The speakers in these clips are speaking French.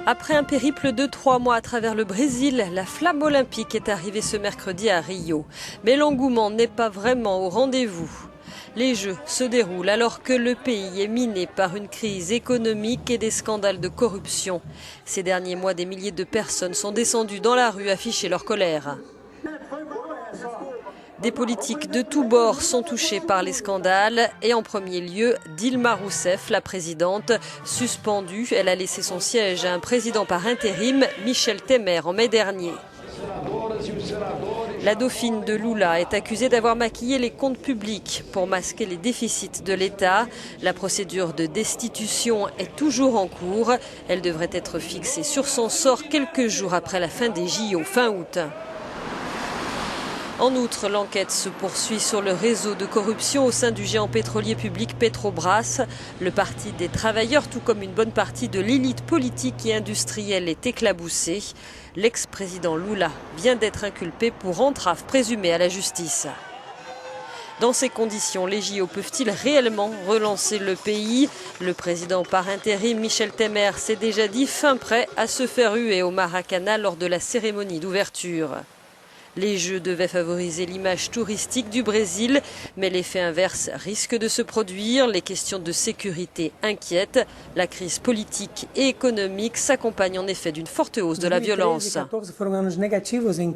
Après un périple de 3 mois à travers le Brésil, la flamme olympique est arrivée ce mercredi à Rio. Mais l'engouement n'est pas vraiment au rendez-vous. Les Jeux se déroulent alors que le pays est miné par une crise économique et des scandales de corruption. Ces derniers mois, des milliers de personnes sont descendues dans la rue afficher leur colère. Des politiques de tous bords sont touchés par les scandales et en premier lieu Dilma Rousseff, la présidente, suspendue. Elle a laissé son siège à un président par intérim, Michel Temer, en mai dernier. La dauphine de Lula est accusée d'avoir maquillé les comptes publics pour masquer les déficits de l'État. La procédure de destitution est toujours en cours. Elle devrait être fixée sur son sort quelques jours après la fin des JO, fin août. En outre, l'enquête se poursuit sur le réseau de corruption au sein du géant pétrolier public Petrobras. Le parti des travailleurs, tout comme une bonne partie de l'élite politique et industrielle, est éclaboussé. L'ex-président Lula vient d'être inculpé pour entrave présumée à la justice. Dans ces conditions, les JO peuvent-ils réellement relancer le pays? Le président par intérim, Michel Temer, s'est déjà dit fin prêt à se faire huer au Maracana lors de la cérémonie d'ouverture. Les Jeux devaient favoriser l'image touristique du Brésil, mais l'effet inverse risque de se produire. Les questions de sécurité inquiètent. La crise politique et économique s'accompagne en effet d'une forte hausse de la violence.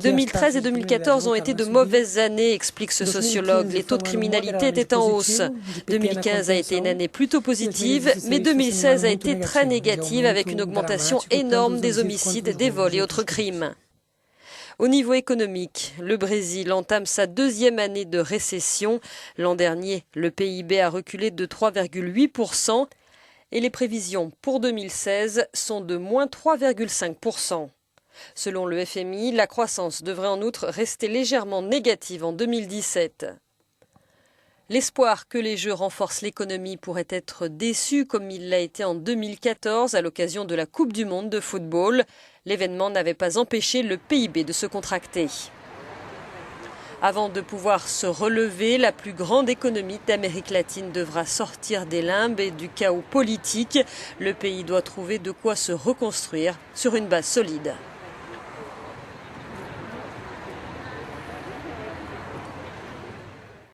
2013 et 2014 ont été de mauvaises années, explique ce sociologue. Les taux de criminalité étaient en hausse. 2015 a été une année plutôt positive, mais 2016 a été très négative avec une augmentation énorme des homicides, des vols et autres crimes. Au niveau économique, le Brésil entame sa deuxième année de récession. L'an dernier, le PIB a reculé de 3,8% et les prévisions pour 2016 sont de moins 3,5%. Selon le FMI, la croissance devrait en outre rester légèrement négative en 2017. L'espoir que les Jeux renforcent l'économie pourrait être déçu comme il l'a été en 2014 à l'occasion de la Coupe du Monde de football. L'événement n'avait pas empêché le PIB de se contracter. Avant de pouvoir se relever, la plus grande économie d'Amérique latine devra sortir des limbes et du chaos politique. Le pays doit trouver de quoi se reconstruire sur une base solide.